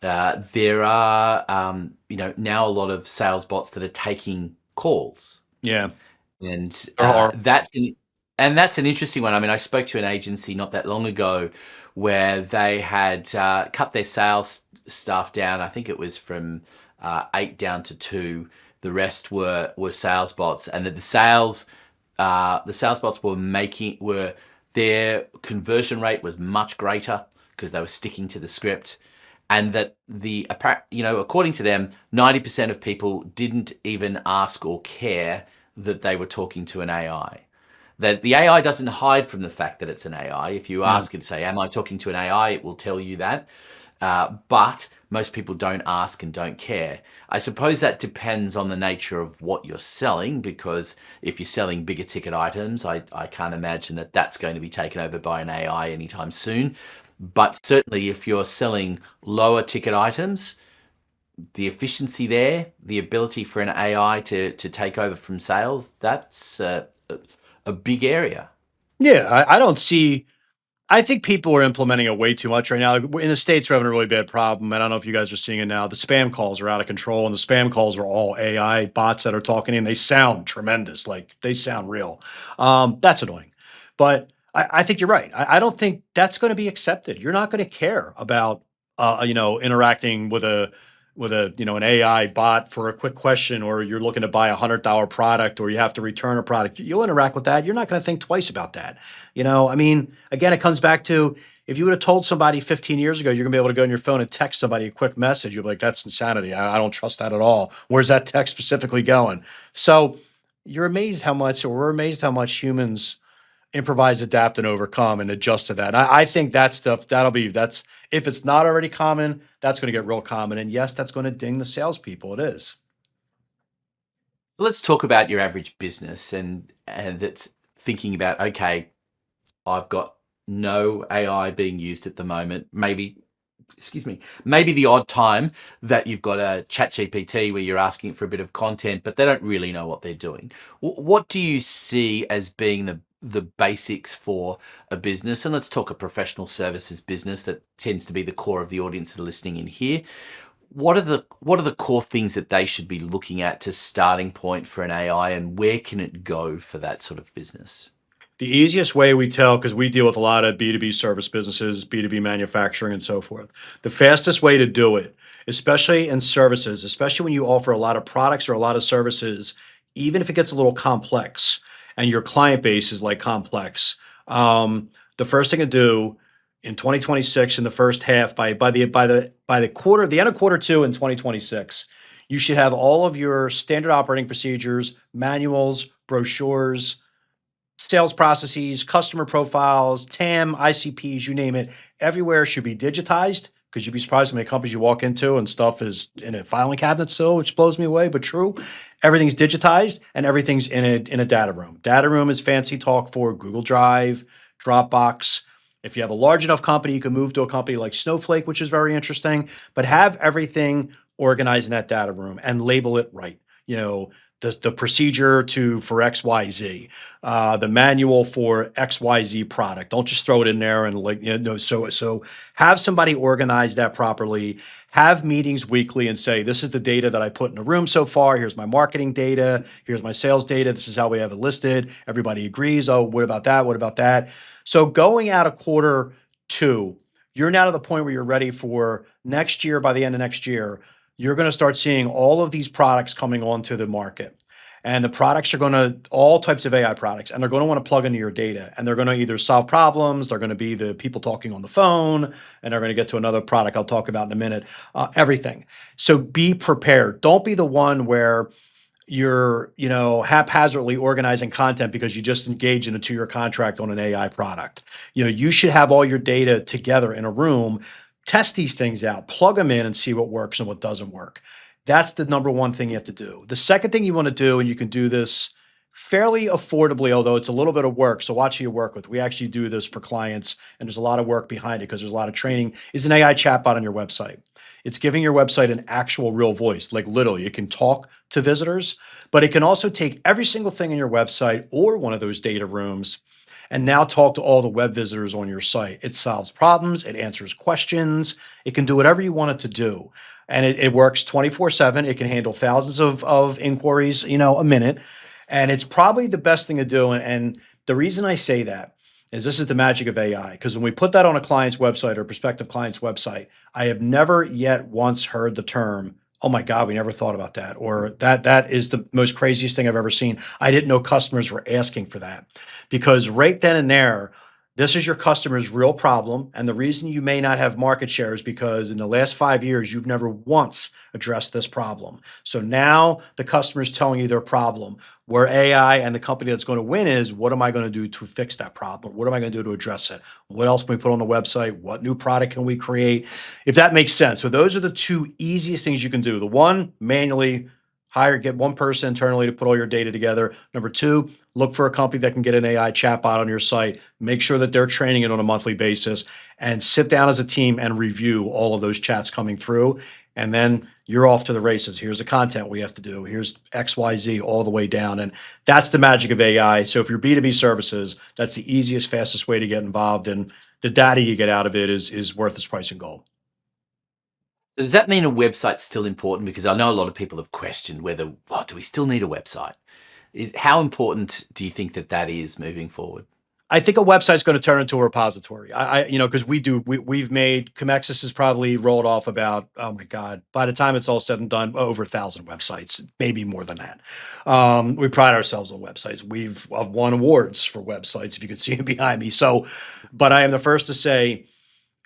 there are now a lot of sales bots that are taking calls, Yeah. and There are. that's an interesting one. I mean, I spoke to an agency not that long ago where they had cut their sales staff down. I think it was from 8 down to 2. The rest were sales bots, and that the sales bots were their conversion rate was much greater because they were sticking to the script, and that according to them, 90% of people didn't even ask or care that they were talking to an AI. That the AI doesn't hide from the fact that it's an AI. If you ask it, say, "Am I talking to an AI?" it will tell you that. But most people don't ask and don't care. I suppose that depends on the nature of what you're selling, because if you're selling bigger ticket items, I can't imagine that that's going to be taken over by an AI anytime soon. But certainly if you're selling lower ticket items, the efficiency there, the ability for an AI to take over from sales, that's a big area. Yeah, I think people are implementing it way too much right now. Like, in the States, we're having a really bad problem. I don't know if you guys are seeing it now. The spam calls are out of control, and the spam calls are all AI bots that are talking in. They sound tremendous, like they sound real. That's annoying. But I think you're right. I don't think that's going to be accepted. You're not going to care about interacting with an AI bot for a quick question, or you're looking to buy $100 product, or you have to return a product. You'll interact with that. You're not going to think twice about that. I mean, again, it comes back to, if you would have told somebody 15 years ago, you're going to be able to go on your phone and text somebody a quick message, you'll be like, that's insanity. I don't trust that at all. Where's that text specifically going? So we're amazed how much humans improvise, adapt, and overcome and adjust to that. I think that stuff that's if it's not already common, that's going to get real common. And yes, that's going to ding the salespeople. It is. Let's talk about your average business and that's thinking about, okay, I've got no AI being used at the moment. Maybe, excuse me, maybe the odd time that you've got a chat GPT where you're asking for a bit of content, but they don't really know what they're doing. What do you see as being the basics for a business? And let's talk a professional services business that tends to be the core of the audience that are listening in here. What are the core things that they should be looking at to starting point for an AI, and where can it go for that sort of business? The easiest way we tell, because we deal with a lot of B2B service businesses, B2B manufacturing, and so forth. The fastest way to do it, especially in services, especially when you offer a lot of products or a lot of services, even if it gets a little complex and your client base is like complex, the first thing to do in 2026 in the first half by the end of quarter two in 2026, you should have all of your standard operating procedures, manuals, brochures, sales processes, customer profiles, TAM, ICPs, you name it, everywhere should be digitized because you'd be surprised how many companies you walk into and stuff is in a filing cabinet still, which blows me away, but true. Everything's digitized and everything's in a data room. Data room is fancy talk for Google Drive, Dropbox. If you have a large enough company, you can move to a company like Snowflake, which is very interesting, but have everything organized in that data room and label it right. You know, the procedure for XYZ, the manual for XYZ product. Don't just throw it in there and like, so have somebody organize that properly. Have meetings weekly and say, this is the data that I put in the room so far. Here's my marketing data. Here's my sales data. This is how we have it listed. Everybody agrees. Oh, what about that? What about that? So going out of quarter two, you're now to the point where you're ready for next year. By the end of next year, you're going to start seeing all of these products coming onto the market. And the products are going to, all types of AI products, and they're going to want to plug into your data. And they're going to either solve problems, they're going to be the people talking on the phone, and they're going to get to another product I'll talk about in a minute, everything. So be prepared. Don't be the one where you're, haphazardly organizing content because you just engaged in a 2-year contract on an AI product. You should have all your data together in a room, test these things out, plug them in and see what works and what doesn't work. That's the number one thing you have to do. The second thing you want to do, and you can do this fairly affordably, although it's a little bit of work. So watch who you work with. We actually do this for clients, and there's a lot of work behind it because there's a lot of training, is an AI chatbot on your website. It's giving your website an actual real voice, like literally it can talk to visitors, but it can also take every single thing in your website or one of those data rooms and now talk to all the web visitors on your site. It solves problems, it answers questions, it can do whatever you want it to do. And it works 24/7. It can handle thousands of inquiries, a minute. And it's probably the best thing to do. And the reason I say that is this is the magic of AI. Because when we put that on a client's website or prospective client's website, I have never yet once heard the term, oh my God, we never thought about that. Or that is the most craziest thing I've ever seen. I didn't know customers were asking for that. Because right then and there, this is your customer's real problem. And the reason you may not have market share is because in the last 5 years, you've never once addressed this problem. So now the customer is telling you their problem. Where AI and the company that's going to win is, what am I going to do to fix that problem? What am I going to do to address it? What else can we put on the website? What new product can we create? If that makes sense. So those are the two easiest things you can do. The one, manually get one person internally to put all your data together. Number two, look for a company that can get an AI chatbot on your site. Make sure that they're training it on a monthly basis and sit down as a team and review all of those chats coming through. And then you're off to the races. Here's the content we have to do. Here's XYZ all the way down. And that's the magic of AI. So if you're B2B services, that's the easiest, fastest way to get involved. And the data you get out of it is worth its price in gold. Does that mean a website's still important? Because I know a lot of people have questioned whether, do we still need a website? How important do you think that is moving forward? I think a website's going to turn into a repository. Because we've made Comexis has probably rolled off about, oh my God, by the time it's all said and done, over 1,000 websites, maybe more than that. We pride ourselves on websites. I've won awards for websites, if you can see it behind me. So, but I am the first to say,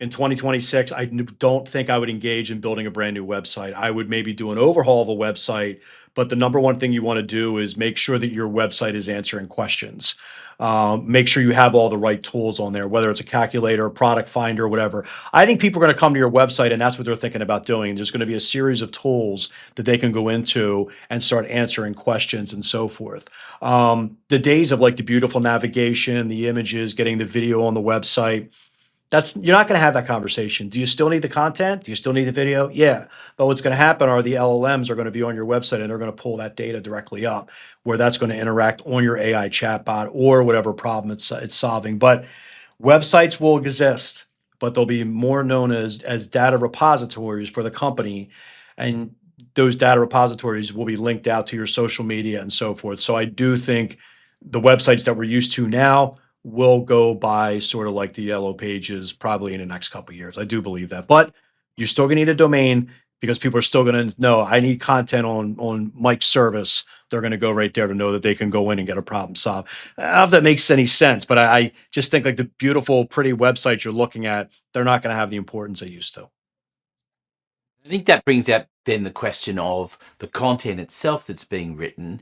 in 2026, don't think I would engage in building a brand new website. I would maybe do an overhaul of a website, but the number one thing you want to do is make sure that your website is answering questions. Make sure you have all the right tools on there, whether it's a calculator, product finder, whatever. I think people are going to come to your website and that's what they're thinking about doing. There's going to be a series of tools that they can go into and start answering questions and so forth. The days of like the beautiful navigation, the images, getting the video on the website, that's you're not going to have that conversation. Do you still need the content? Do you still need the video? Yeah. But what's going to happen are the LLMs are going to be on your website and they're going to pull that data directly up where that's going to interact on your AI chatbot or whatever problem it's solving. But websites will exist, but they'll be more known as data repositories for the company. And those data repositories will be linked out to your social media and so forth. So I do think the websites that we're used to now will go by sort of like the yellow pages probably in the next couple of years. I do believe that. But you're still gonna need a domain because people are still gonna know I need content on Mike's service. They're gonna go right there to know that they can go in and get a problem solved. I don't know if that makes any sense, but I just think like the beautiful, pretty websites you're looking at, they're not gonna have the importance they used to. I think that brings up then the question of the content itself that's being written.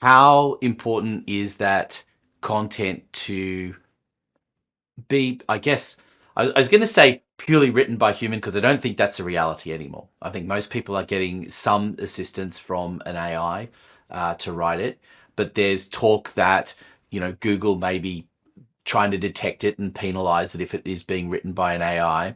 How important is that content to be, I guess, I was going to say purely written by human because I don't think that's a reality anymore. I think most people are getting some assistance from an AI to write it, but there's talk that, Google may be trying to detect it and penalize it if it is being written by an AI.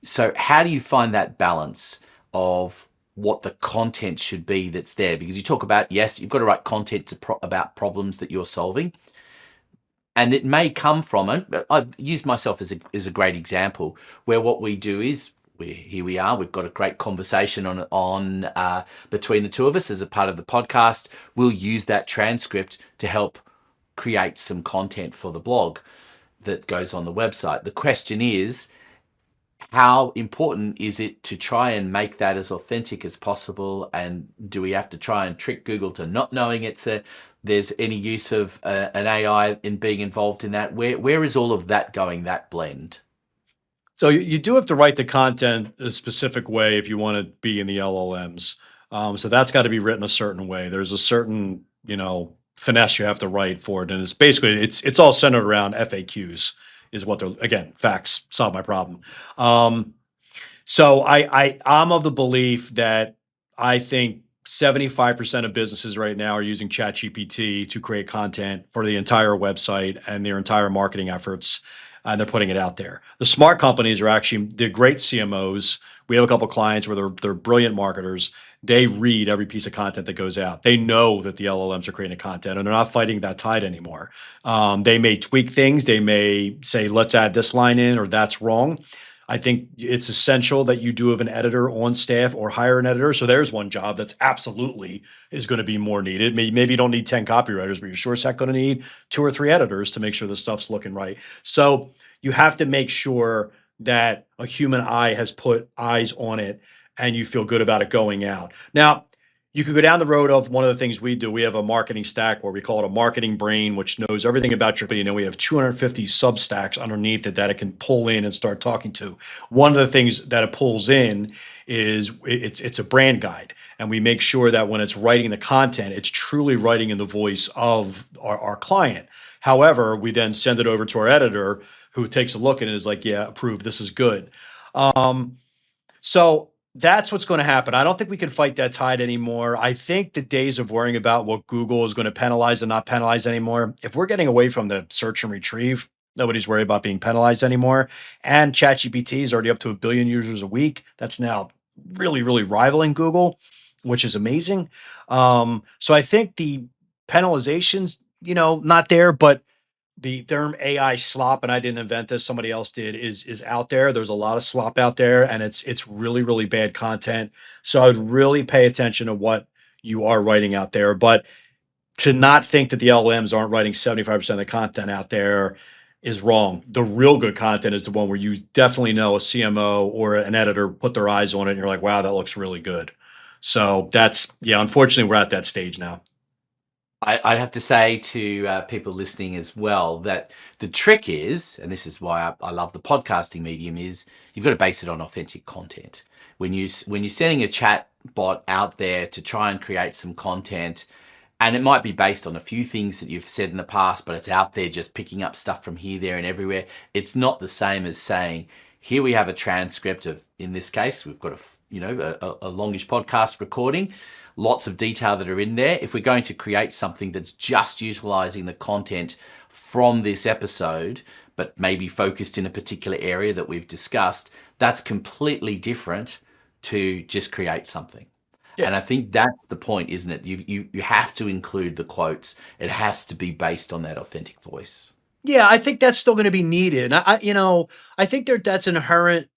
So how do you find that balance of what the content should be that's there? Because you talk about, yes, you've got to write content about problems that you're solving. And it may come from it. I've used myself as a great example where what we do is here we are. We've got a great conversation on between the two of us as a part of the podcast. We'll use that transcript to help create some content for the blog that goes on the website. The question is, how important is it to try and make that as authentic as possible? And do we have to try and trick Google to not knowing there's any use of an AI in being involved in that? Where is all of that going, that blend? So you do have to write the content a specific way if you want to be in the LLMs. So that's got to be written a certain way. There's a certain, finesse you have to write for it, and it's basically it's all centered around FAQs. Is what they're again facts solve my problem. So I'm of the belief that I think 75% of businesses right now are using ChatGPT to create content for the entire website and their entire marketing efforts, and they're putting it out there. The smart companies are actually the great CMOs. We have a couple clients where they're brilliant marketers. They read every piece of content that goes out. They know that the LLMs are creating content, and they're not fighting that tide anymore. They may tweak things. They may say, "Let's add this line in," or "That's wrong." I think it's essential that you do have an editor on staff or hire an editor. So there's one job that's absolutely is going to be more needed. Maybe you don't need 10 copywriters, but you're sure as heck going to need 2 or 3 editors to make sure the stuff's looking right. So you have to make sure that a human eye has put eyes on it and you feel good about it going out. Now, you could go down the road of one of the things we do. We have a marketing stack where we call it a marketing brain, which knows everything about your company. And we have 250 substacks underneath it that it can pull in and start talking to. One of the things that it pulls in is it's a brand guide. And we make sure that when it's writing the content, it's truly writing in the voice of our client. However, we then send it over to our editor who takes a look and is like, yeah, approved, this is good. So that's what's going to happen. I don't think we can fight that tide anymore. I think the days of worrying about what Google is going to penalize and not penalize anymore, if we're getting away from the search and retrieve, nobody's worried about being penalized anymore. And ChatGPT is already up to 1 billion users a week. That's now really, really rivaling Google, which is amazing. So I think the penalizations, not there, but the term AI slop, and I didn't invent this, somebody else did, is out there. There's a lot of slop out there, and it's really, really bad content. So I would really pay attention to what you are writing out there. But to not think that the LLMs aren't writing 75% of the content out there is wrong. The real good content is the one where you definitely know a CMO or an editor put their eyes on it and you're like, wow, that looks really good. So unfortunately, we're at that stage now. I'd have to say to people listening as well that the trick is, and this is why I love the podcasting medium, is you've got to base it on authentic content. When you're sending a chat bot out there to try and create some content, and it might be based on a few things that you've said in the past, but it's out there just picking up stuff from here, there, and everywhere. It's not the same as saying, here we have a transcript of, in this case, we've got a longish podcast recording, lots of detail that are in there. If we're going to create something that's just utilizing the content from this episode, but maybe focused in a particular area that we've discussed, that's completely different to just create something. Yeah. And I think that's the point, isn't it? You have to include the quotes. It has to be based on that authentic voice. Yeah, I think that's still gonna be needed. And I think that's inherent,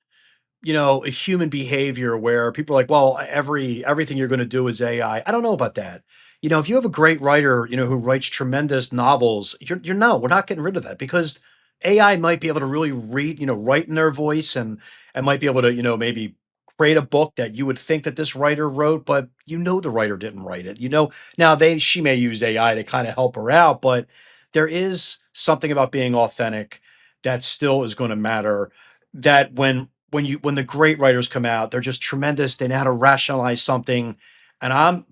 a human behavior where people are like, well, everything you're going to do is AI. I don't know about that. If you have a great writer, who writes tremendous novels, you're no, we're not getting rid of that because AI might be able to really read, write in their voice and might be able to, maybe create a book that you would think that this writer wrote, but the writer didn't write it. Now she may use AI to kind of help her out, but there is something about being authentic that still is going to matter. That when the great writers come out, they're just tremendous. They know how to rationalize something. And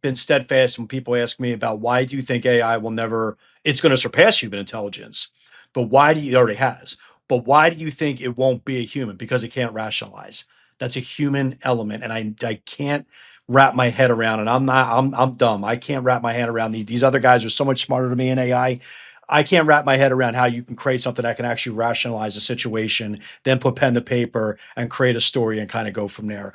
been steadfast when people ask me about why do you think AI will never, it's going to surpass human intelligence, but it already has, but why do you think it won't be a human? Because it can't rationalize. That's a human element. And I can't wrap my head around, and I'm dumb. I can't wrap my head around these other guys are so much smarter than me in AI. I can't wrap my head around how you can create something that can actually rationalize a situation, then put pen to paper and create a story and kind of go from there.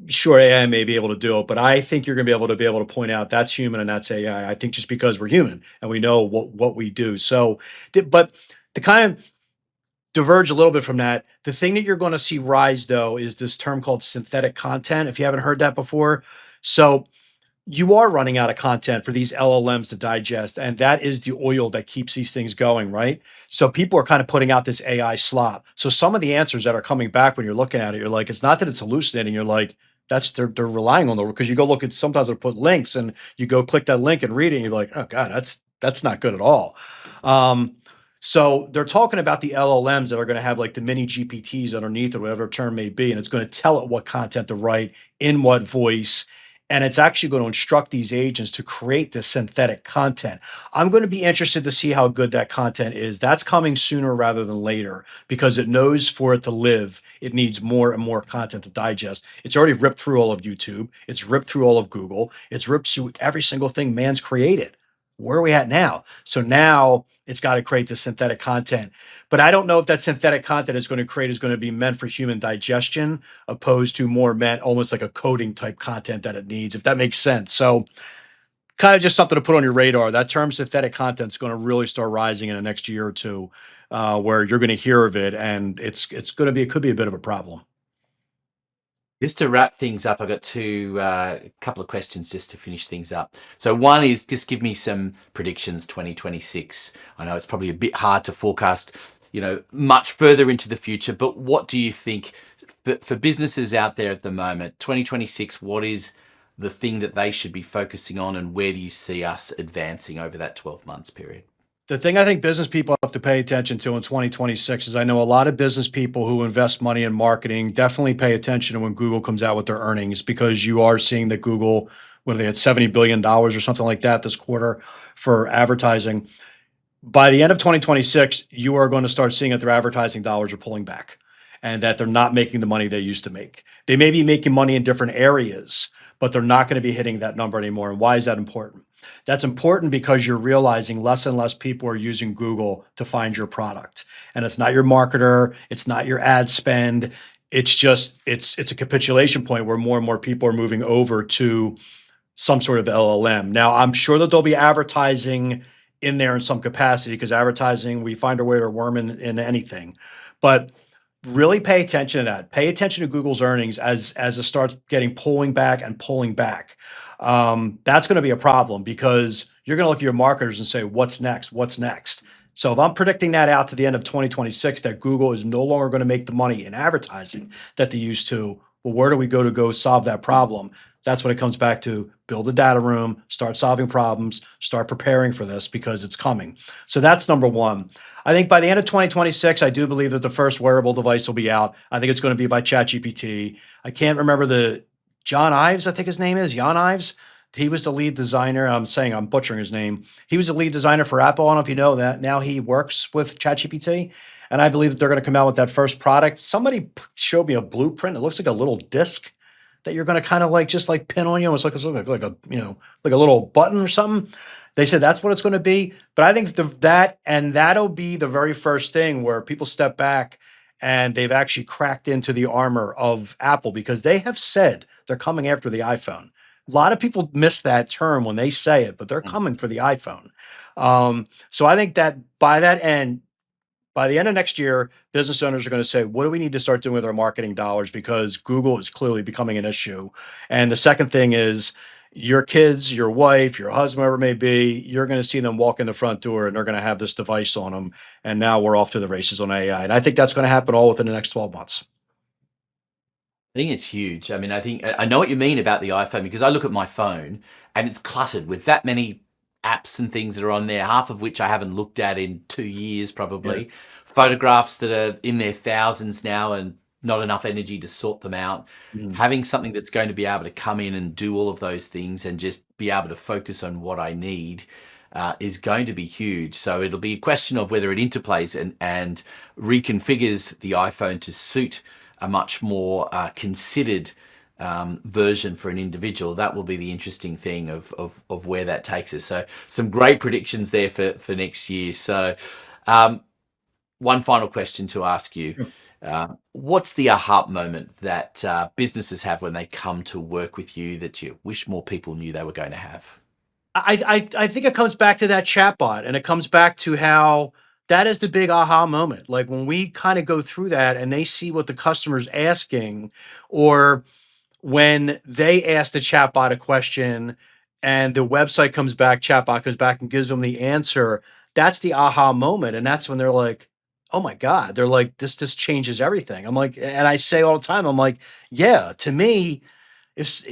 Sure, AI may be able to do it, but I think you're going to be able to point out that's human and that's AI. I think just because we're human and we know what we do. So, but to kind of diverge a little bit from that, the thing that you're going to see rise though is this term called synthetic content. If you haven't heard that before, so you are running out of content for these LLMs to digest, and that is the oil that keeps these things going, right? So people are kind of putting out this AI slop. So some of the answers that are coming back when you're looking at it, you're like, it's not that it's hallucinating. You're like, they're relying on the because you go look at sometimes they'll put links and you go click that link and read it, and you're like, oh God, that's not good at all. Um, so they're talking about the LLMs that are going to have like the mini GPTs underneath or whatever term may be, and it's going to tell it what content to write in what voice, and it's actually going to instruct these agents to create this synthetic content. I'm going to be interested to see how good that content is. That's coming sooner rather than later because it knows for it to live, it needs more and more content to digest. It's already ripped through all of YouTube. It's ripped through all of Google. It's ripped through every single thing man's created. Where are we at now? So now it's got to create the synthetic content. But I don't know if that synthetic content is going to be meant for human digestion opposed to more meant almost like a coding type content that it needs, if that makes sense. So kind of just something to put on your radar. That term synthetic content is going to really start rising in the next year or two, where you're going to hear of it, and it could be a bit of a problem. Just to wrap things up, I've got a couple of questions just to finish things up. So one is just give me some predictions 2026. I know it's probably a bit hard to forecast, much further into the future, but what do you think for businesses out there at the moment, 2026, what is the thing that they should be focusing on and where do you see us advancing over that 12 months period? The thing I think business people have to pay attention to in 2026 is I know a lot of business people who invest money in marketing definitely pay attention to when Google comes out with their earnings because you are seeing that Google, what are they at $70 billion or something like that this quarter for advertising. By the end of 2026, you are going to start seeing that their advertising dollars are pulling back and that they're not making the money they used to make. They may be making money in different areas, but they're not going to be hitting that number anymore. And why is that important? That's important because you're realizing less and less people are using Google to find your product. And it's not your marketer, it's not your ad spend. It's just it's a capitulation point where more and more people are moving over to some sort of LLM. Now, I'm sure that there'll be advertising in there in some capacity because advertising, we find our way to worm in anything. But really pay attention to that. Pay attention to Google's earnings as it starts getting pulling back and pulling back. That's going to be a problem because you're going to look at your marketers and say, what's next? What's next? So if I'm predicting that out to the end of 2026, that Google is no longer going to make the money in advertising that they used to, well, where do we go solve that problem? That's what it comes back to. build a data room, start solving problems, start preparing for this because it's coming. So that's number one. I think by the end of 2026, I do believe that the first wearable device will be out. I think it's going to be by ChatGPT. I can't remember John Ives, I think his name is, Jan Ives. He was the lead designer. I'm butchering his name. He was the lead designer for Apple. I don't know if you know that. Now he works with ChatGPT. And I believe that they're going to come out with that first product. Somebody showed me a blueprint. It looks like a little disc that you're going to kind of just pin on you. It's like a little button or something. They said that's what it's going to be. But I think that'll be the very first thing where people step back and they've actually cracked into the armor of Apple, because they have said they're coming after the iPhone. A lot of people miss that term when they say it, but they're coming for the iPhone. So I think that by the end of next year, business owners are going to say, what do we need to start doing with our marketing dollars? Because Google is clearly becoming an issue. And the second thing is your kids, your wife, your husband, whoever it may be, you're going to see them walk in the front door and they're going to have this device on them. And now we're off to the races on AI. And I think that's going to happen all within the next 12 months. I think it's huge. I mean, I know what you mean about the iPhone, because I look at my phone and it's cluttered with that many apps and things that are on there, half of which I haven't looked at in 2 years probably. Yeah. Photographs that are in their thousands now and not enough energy to sort them out. Having something that's going to be able to come in and do all of those things and just be able to focus on what I need is going to be huge. So it'll be a question of whether it interplays and reconfigures the iPhone to suit a much more considered version for an individual. That will be the interesting thing of where that takes us. So some great predictions there for next year. So one final question to ask you. What's the aha moment that businesses have when they come to work with you that you wish more people knew they were going to have? I think it comes back to that chatbot, and it comes back to how that is the big aha moment. Like when we kind of go through that and they see what the customer's asking, or when they ask the chatbot a question and the website comes back, chatbot comes back and gives them the answer, that's the aha moment. And that's when they're like, oh my God, they're like, this changes everything. I'm like, and I say all the time, I'm like, yeah, to me, it's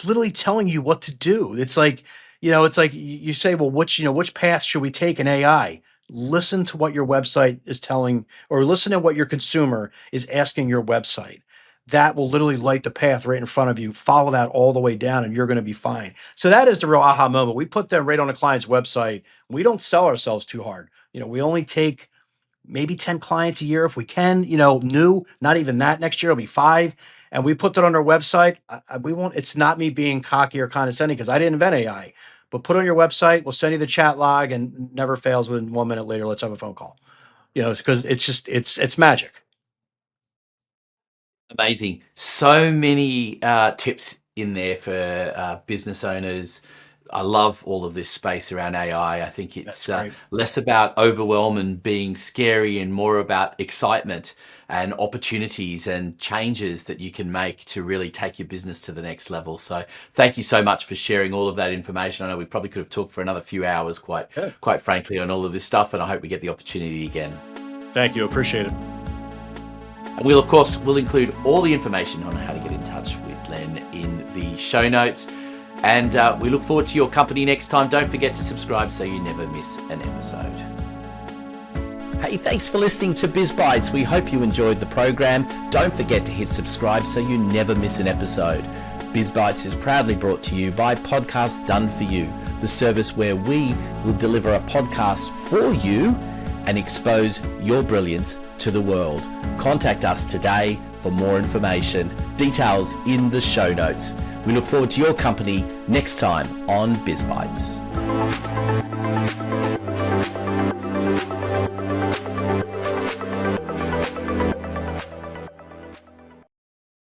literally telling you what to do. It's like, it's like you say, well, which path should we take in AI? Listen to what your website is telling, or listen to what your consumer is asking your website. That will literally light the path right in front of you. Follow that all the way down and you're going to be fine. So that is the real aha moment. We put them right on a client's website. We don't sell ourselves too hard. We only take maybe 10 clients a year if we can, new, not even that. Next year it'll be 5. And we put that on our website. It's not me being cocky or condescending, because I didn't invent AI, but put it on your website. We'll send you the chat log, and never fails within 1 minute later, let's have a phone call. It's because it's magic. Amazing. So many tips in there for business owners. I love all of this space around AI. I think it's less about overwhelm and being scary and more about excitement and opportunities and changes that you can make to really take your business to the next level. So thank you so much for sharing all of that information. I know we probably could have talked for another few hours, quite frankly, on all of this stuff, and I hope we get the opportunity again. Thank you. Appreciate it. And we'll include all the information on how to get in touch with Len in the show notes. And we look forward to your company next time. Don't forget to subscribe so you never miss an episode. Hey, thanks for listening to Biz Bites. We hope you enjoyed the program. Don't forget to hit subscribe so you never miss an episode. Biz Bites is proudly brought to you by Podcasts Done For You, the service where we will deliver a podcast for you and expose your brilliance to the world. Contact us today for more information. Details in the show notes. We look forward to your company next time on Biz Bites.